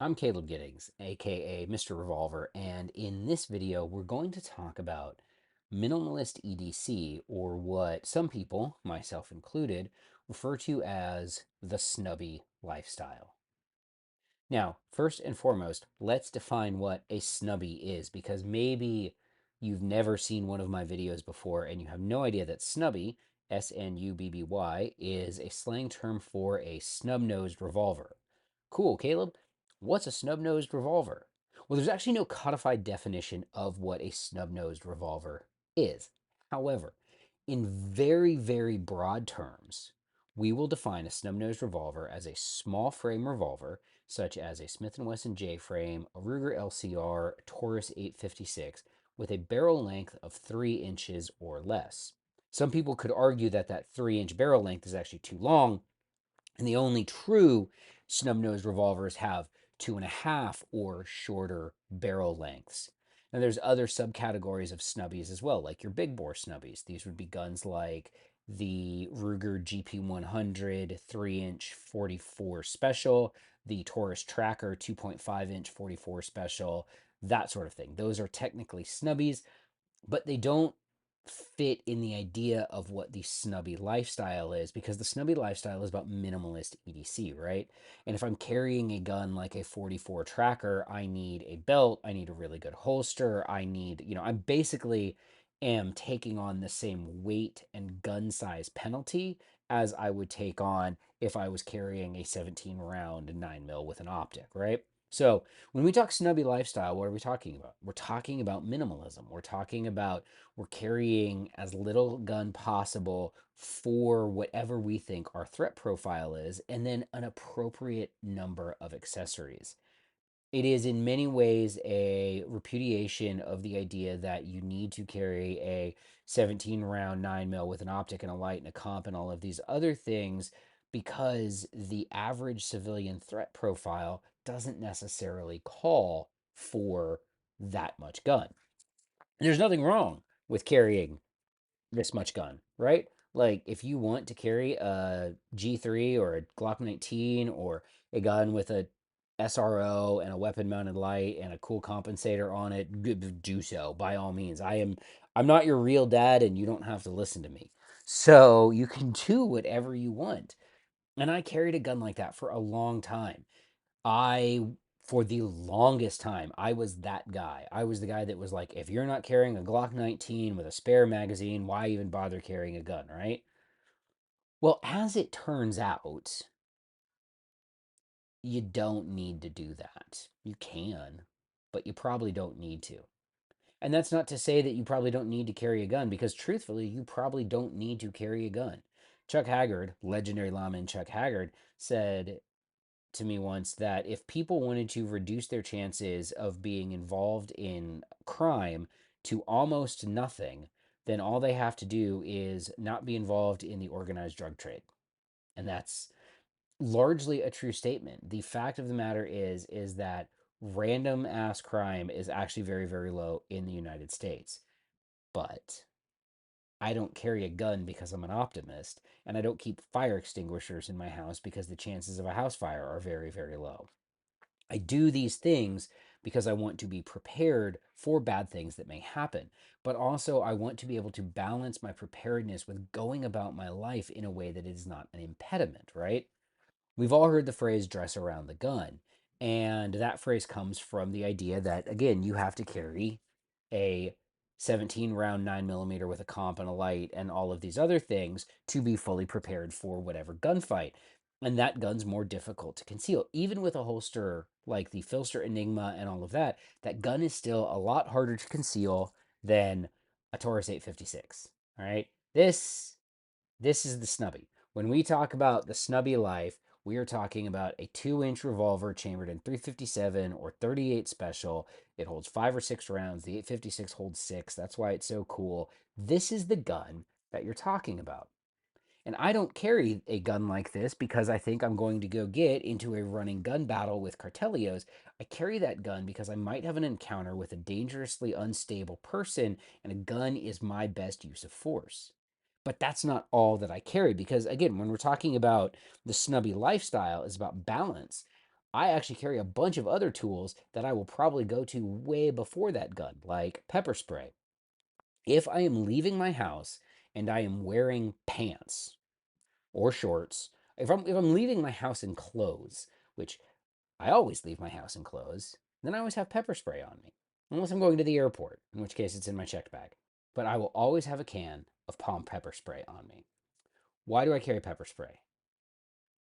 I'm Caleb Giddings, aka Mr. Revolver, and in this video, we're going to talk about minimalist EDC, or what some people, myself included, refer to as the snubby lifestyle. Now, first and foremost, let's define what a snubby is, because maybe you've never seen one of my videos before and you have no idea that snubby, Snubby, is a slang term for a snub-nosed revolver. Cool, Caleb. What's a snub-nosed revolver? Well, there's actually no codified definition of what a snub-nosed revolver is. However, in very, very broad terms, we will define a snub-nosed revolver as a small frame revolver such as a Smith & Wesson J-frame, a Ruger LCR, a Taurus 856, with a barrel length of 3 inches or less. Some people could argue that that 3-inch barrel length is actually too long, and the only true snub-nosed revolvers have 2.5 or shorter barrel lengths. Now, there's other subcategories of snubbies as well, like your big bore snubbies. These would be guns like the Ruger GP100 3-inch 44 special, the Taurus Tracker 2.5-inch 44 special, that sort of thing. Those are technically snubbies, but they don't fit in the idea of what the snubby lifestyle is, because the snubby lifestyle is about minimalist EDC, right? And if I'm carrying a gun like a 44 tracker, I need a belt, I need a really good holster, I need, I basically am taking on the same weight and gun size penalty as I would take on if I was carrying a 17 round 9mm with an optic, right? So when we talk snubby lifestyle, what are we talking about? We're talking about minimalism. We're carrying as little gun possible for whatever we think our threat profile is, and then an appropriate number of accessories. It is in many ways a repudiation of the idea that you need to carry a 17 round 9mm with an optic and a light and a comp and all of these other things, because the average civilian threat profile doesn't necessarily call for that much gun. There's nothing wrong with carrying this much gun, right? Like, if you want to carry a G3 or a Glock 19 or a gun with a SRO and a weapon mounted light and a cool compensator on it, do so by all means. I'm not your real dad, and you don't have to listen to me. So you can do whatever you want. And I carried a gun like that for a long time. I, for the longest time, I was that guy. I was the guy that was like, if you're not carrying a Glock 19 with a spare magazine, why even bother carrying a gun, right? Well, as it turns out, you don't need to do that. You can, but you probably don't need to. And that's not to say that you probably don't need to carry a gun, because truthfully, you probably don't need to carry a gun. Chuck Haggard, legendary lawman Chuck Haggard, said to me once that if people wanted to reduce their chances of being involved in crime to almost nothing, then all they have to do is not be involved in the organized drug trade. And that's largely a true statement. The fact of the matter is that random ass crime is actually very, very low in the United States. But I don't carry a gun because I'm an optimist, and I don't keep fire extinguishers in my house because the chances of a house fire are very, very low. I do these things because I want to be prepared for bad things that may happen. But also, I want to be able to balance my preparedness with going about my life in a way that is not an impediment, right? We've all heard the phrase dress around the gun. And that phrase comes from the idea that, again, you have to carry a 17 round 9mm with a comp and a light and all of these other things to be fully prepared for whatever gunfight. And that gun's more difficult to conceal. Even with a holster like the Filster Enigma and all of that, that gun is still a lot harder to conceal than a Taurus 856. All right. This is the snubby. When we talk about the snubby life, we are talking about a 2-inch revolver chambered in 357 or 38 special. It holds 5 or 6 rounds. The 856 holds 6. That's why it's so cool. This is the gun that you're talking about. And I don't carry a gun like this because I think I'm going to go get into a running gun battle with cartelios. I carry that gun because I might have an encounter with a dangerously unstable person, and a gun is my best use of force. But that's not all that I carry, because again, when we're talking about the snubby lifestyle, it's about balance. I actually carry a bunch of other tools that I will probably go to way before that gun, like pepper spray. If I am leaving my house and I am wearing pants or shorts, if I'm leaving my house in clothes, which I always leave my house in clothes, then I always have pepper spray on me. Unless I'm going to the airport, in which case it's in my checked bag. But I will always have a can of palm pepper spray on me. Why do I carry pepper spray?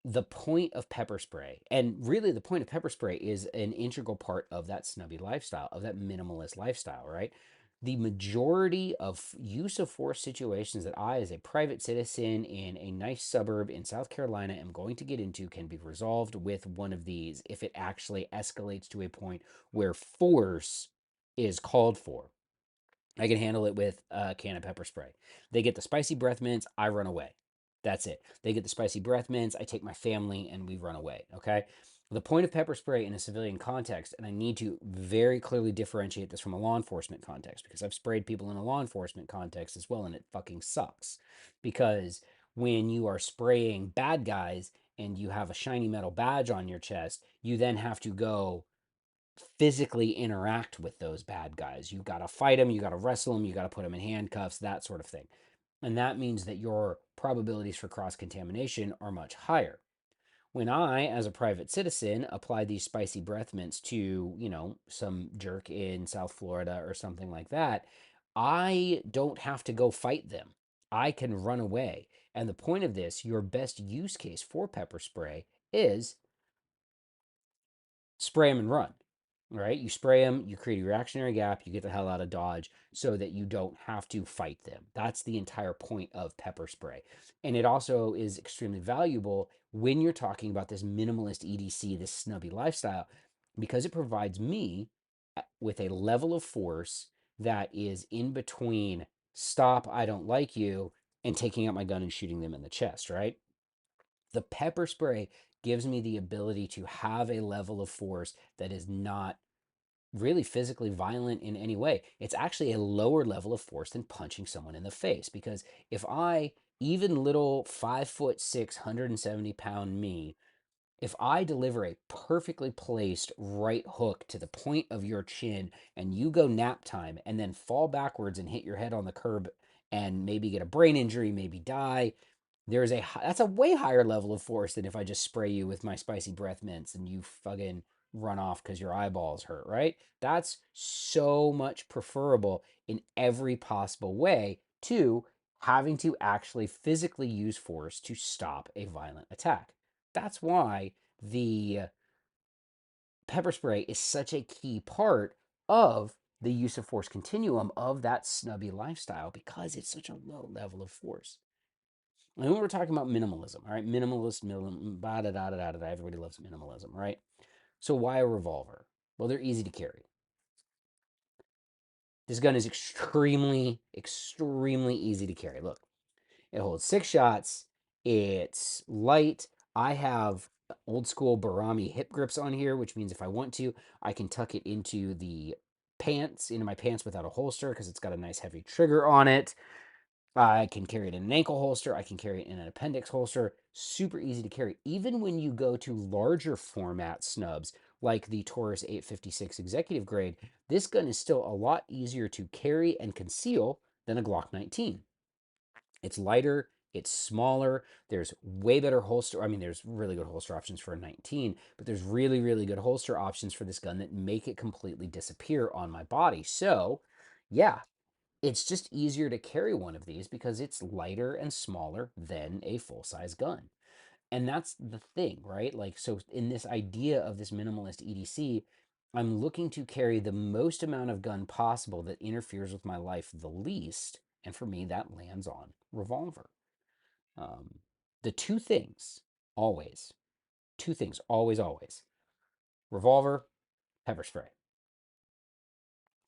The point of pepper spray, and really the point of pepper spray, is an integral part of that snubby lifestyle, of that minimalist lifestyle, right? The majority of use of force situations that I, as a private citizen in a nice suburb in South Carolina, am going to get into can be resolved with one of these if it actually escalates to a point where force is called for. I can handle it with a can of pepper spray. They get the spicy breath mints, I run away. That's it. They get the spicy breath mints, I take my family, and we run away. Okay. The point of pepper spray in a civilian context, and I need to very clearly differentiate this from a law enforcement context because I've sprayed people in a law enforcement context as well, and it fucking sucks. Because when you are spraying bad guys and you have a shiny metal badge on your chest, you then have to go physically interact with those bad guys. You got to fight them, you got to wrestle them, you got to put them in handcuffs, that sort of thing. And that means that your probabilities for cross contamination are much higher. When I, as a private citizen, apply these spicy breath mints to, some jerk in South Florida or something like that, I don't have to go fight them. I can run away. And the point of this, your best use case for pepper spray is spray them and run. Right? You spray them, you create a reactionary gap, you get the hell out of Dodge so that you don't have to fight them. That's the entire point of pepper spray. And it also is extremely valuable when you're talking about this minimalist EDC, this snubby lifestyle, because it provides me with a level of force that is in between stop, I don't like you, and taking out my gun and shooting them in the chest, right? The pepper spray gives me the ability to have a level of force that is not really physically violent in any way. It's actually a lower level of force than punching someone in the face. Because if I, even little 5'6", 170-pound me, if I deliver a perfectly placed right hook to the point of your chin and you go nap time and then fall backwards and hit your head on the curb and maybe get a brain injury, maybe die, that's a way higher level of force than if I just spray you with my spicy breath mints and you fucking run off because your eyeballs hurt, right? That's so much preferable in every possible way to having to actually physically use force to stop a violent attack. That's why the pepper spray is such a key part of the use of force continuum of that snubby lifestyle because it's such a low level of force. And when we're talking about minimalism, all right, da da da da da, everybody loves minimalism, right? So why a revolver? Well, they're easy to carry. This gun is extremely, extremely easy to carry. Look, it holds 6 shots. It's light. I have old school Barami hip grips on here, which means if I want to, I can tuck it into my pants without a holster because it's got a nice heavy trigger on it. I can carry it in an ankle holster. I can carry it in an appendix holster. Super easy to carry. Even when you go to larger format snubs like the Taurus 856 executive grade, this gun is still a lot easier to carry and conceal than a Glock 19. It's lighter, it's smaller, there's way better holster. I mean, there's really good holster options for a 19, but there's really, really good holster options for this gun that make it completely disappear on my body. So, yeah, it's just easier to carry one of these because it's lighter and smaller than a full-size gun. And that's the thing, right? Like, so in this idea of this minimalist EDC, I'm looking to carry the most amount of gun possible that interferes with my life the least. And for me, that lands on revolver. Um, the always, two things, always, revolver, pepper spray,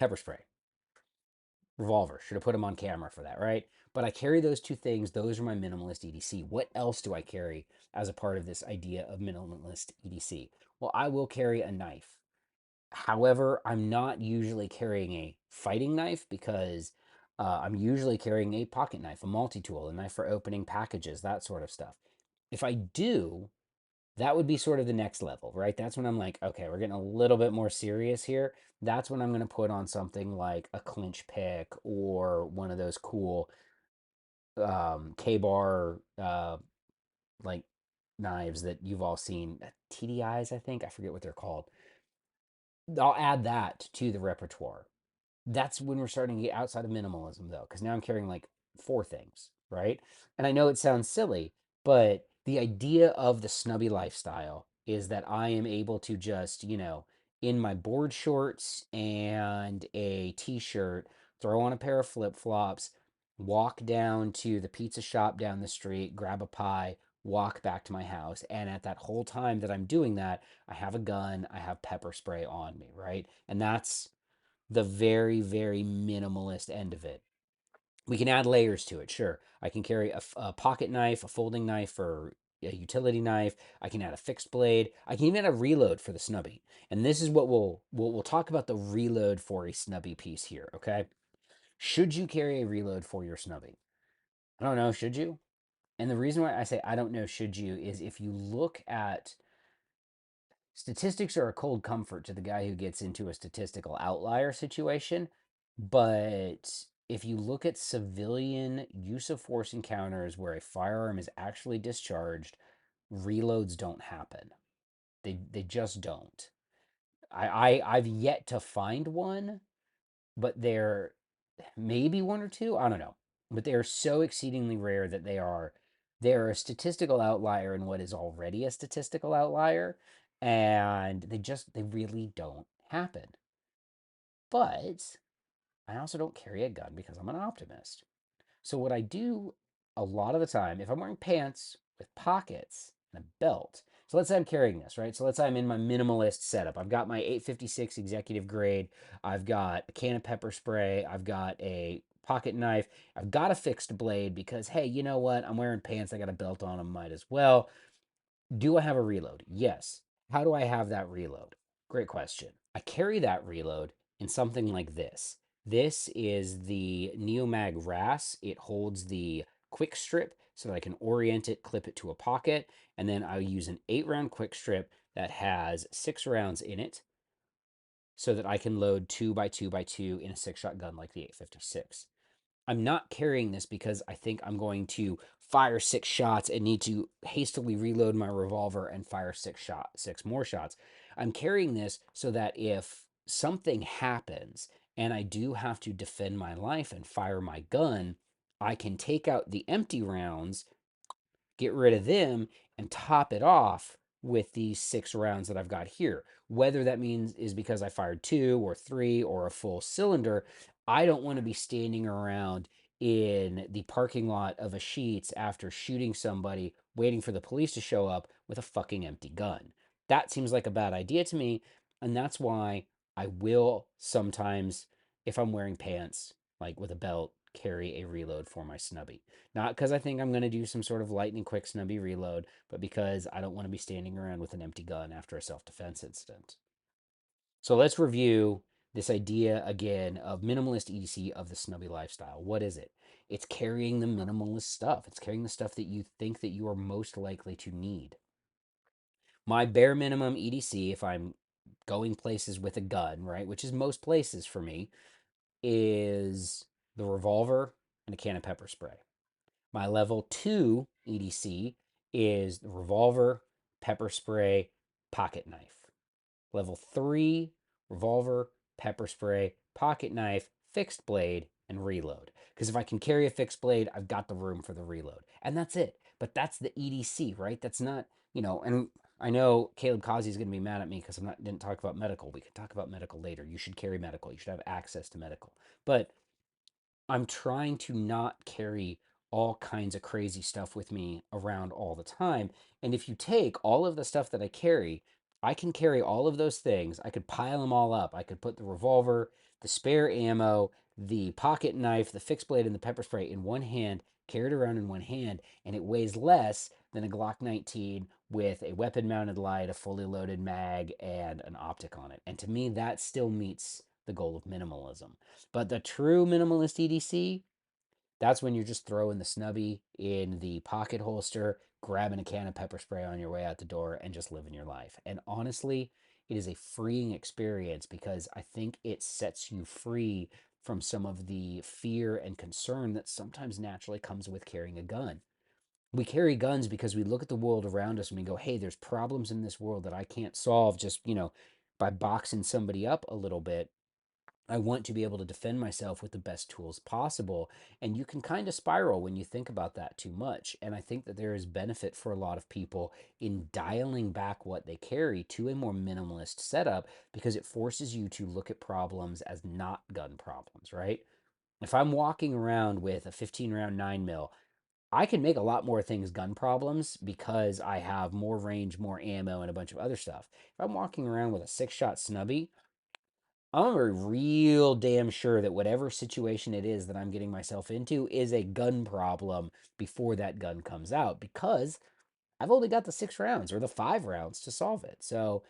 pepper spray. Revolver. Should have put him on camera for that, right? But I carry those two things. Those are my minimalist EDC. What else do I carry as a part of this idea of minimalist EDC? Well, I will carry a knife. However, I'm not usually carrying a fighting knife because I'm usually carrying a pocket knife, a multi tool, a knife for opening packages, that sort of stuff. If I do, That would be sort of the next level, right? That's when I'm like, okay, we're getting a little bit more serious here. That's when I'm going to put on something like a clinch pick or one of those cool K-bar like knives that you've all seen. TDIs, I think. I forget what they're called. I'll add that to the repertoire. That's when we're starting to get outside of minimalism, though, because now I'm carrying like four things, right? And I know it sounds silly, but the idea of the snubby lifestyle is that I am able to just, in my board shorts and a t shirt, throw on a pair of flip flops, walk down to the pizza shop down the street, grab a pie, walk back to my house. And at that whole time that I'm doing that, I have a gun, I have pepper spray on me, right? And that's the very, very minimalist end of it. We can add layers to it, sure. I can carry a pocket knife, a folding knife, or a utility knife. I can add a fixed blade. I can even add a reload for the snubby. And this is what we'll talk about the reload for a snubby piece here, okay? Should you carry a reload for your snubby? I don't know, should you? And the reason why I say I don't know, should you, is if you look at statistics are a cold comfort to the guy who gets into a statistical outlier situation. But if you look at civilian use of force encounters where a firearm is actually discharged, reloads don't happen. They just don't. I've yet to find one, but there maybe one or two. I don't know. But they are so exceedingly rare that they're a statistical outlier in what is already a statistical outlier, and they really don't happen. But I also don't carry a gun because I'm an optimist. So what I do a lot of the time, if I'm wearing pants with pockets and a belt, so let's say I'm carrying this, right? So let's say I'm in my minimalist setup. I've got my 856 executive grade. I've got a can of pepper spray. I've got a pocket knife. I've got a fixed blade because, hey, you know what? I'm wearing pants. I got a belt on them. Might as well. Do I have a reload? Yes. How do I have that reload? Great question. I carry that reload in something like this. This is the Neomag RAS. It holds the quick strip so that I can orient it, clip it to a pocket, and then I'll use an 8-round quick strip that has 6 rounds in it so that I can load 2 by 2 by 2 in a 6-shot gun like the 856. I'm not carrying this because I think I'm going to fire 6 shots and need to hastily reload my revolver and fire 6 more shots. I'm carrying this so that if something happens and I do have to defend my life and fire my gun, I can take out the empty rounds, get rid of them, and top it off with these 6 rounds that I've got here. Whether that means is because I fired 2 or 3 or a full cylinder, I don't want to be standing around in the parking lot of a Sheets after shooting somebody, waiting for the police to show up with a fucking empty gun. That seems like a bad idea to me, and that's why I will sometimes, if I'm wearing pants, like with a belt, carry a reload for my snubby. Not because I think I'm going to do some sort of lightning quick snubby reload, but because I don't want to be standing around with an empty gun after a self defense incident. So let's review this idea again of minimalist EDC of the snubby lifestyle. What is it? It's carrying the minimalist stuff. It's carrying the stuff that you think that you are most likely to need. My bare minimum EDC, if I'm going places with a gun, right, which is most places for me, is the revolver and a can of pepper spray. My level 2 EDC is the revolver, pepper spray, pocket knife. Level 3, revolver, pepper spray, pocket knife, fixed blade, and reload. Because if I can carry a fixed blade, I've got the room for the reload. And that's it. But that's the EDC, right? That's not, and I know Caleb Causey is going to be mad at me because didn't talk about medical. We can talk about medical later. You should carry medical. You should have access to medical. But I'm trying to not carry all kinds of crazy stuff with me around all the time. And if you take all of the stuff that I carry, I can carry all of those things. I could pile them all up. I could put the revolver, the spare ammo, the pocket knife, the fixed blade, and the pepper spray in one hand, carry it around in one hand, and it weighs less than a Glock 19 with a weapon mounted light, a fully loaded mag, and an optic on it. And to me, that still meets the goal of minimalism. But the true minimalist EDC, that's when you're just throwing the snubby in the pocket holster, grabbing a can of pepper spray on your way out the door and just living your life. And honestly, it is a freeing experience because I think it sets you free from some of the fear and concern that sometimes naturally comes with carrying a gun. We carry guns because we look at the world around us and we go, hey, there's problems in this world that I can't solve just, by boxing somebody up a little bit. I want to be able to defend myself with the best tools possible. And you can kind of spiral when you think about that too much. And I think that there is benefit for a lot of people in dialing back what they carry to a more minimalist setup because it forces you to look at problems as not gun problems, right? If I'm walking around with a 15 round 9 mil, I can make a lot more things gun problems because I have more range, more ammo, and a bunch of other stuff. If I'm walking around with a 6-shot snubby, I'm real damn sure that whatever situation it is that I'm getting myself into is a gun problem before that gun comes out because I've only got the 6 rounds or the 5 rounds to solve it. So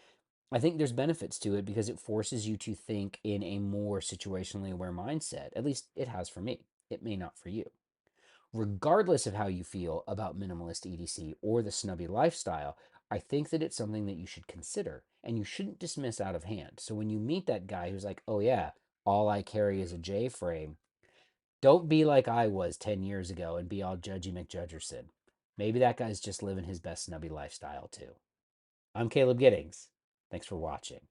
I think there's benefits to it because it forces you to think in a more situationally aware mindset. At least it has for me. It may not for you. Regardless of how you feel about minimalist EDC or the snubby lifestyle, I think that it's something that you should consider and you shouldn't dismiss out of hand. So when you meet that guy who's like, oh yeah, all I carry is a J frame, don't be like I was 10 years ago and be all judgy McJudgerson. Maybe that guy's just living his best snubby lifestyle too. I'm Caleb Giddings. Thanks for watching.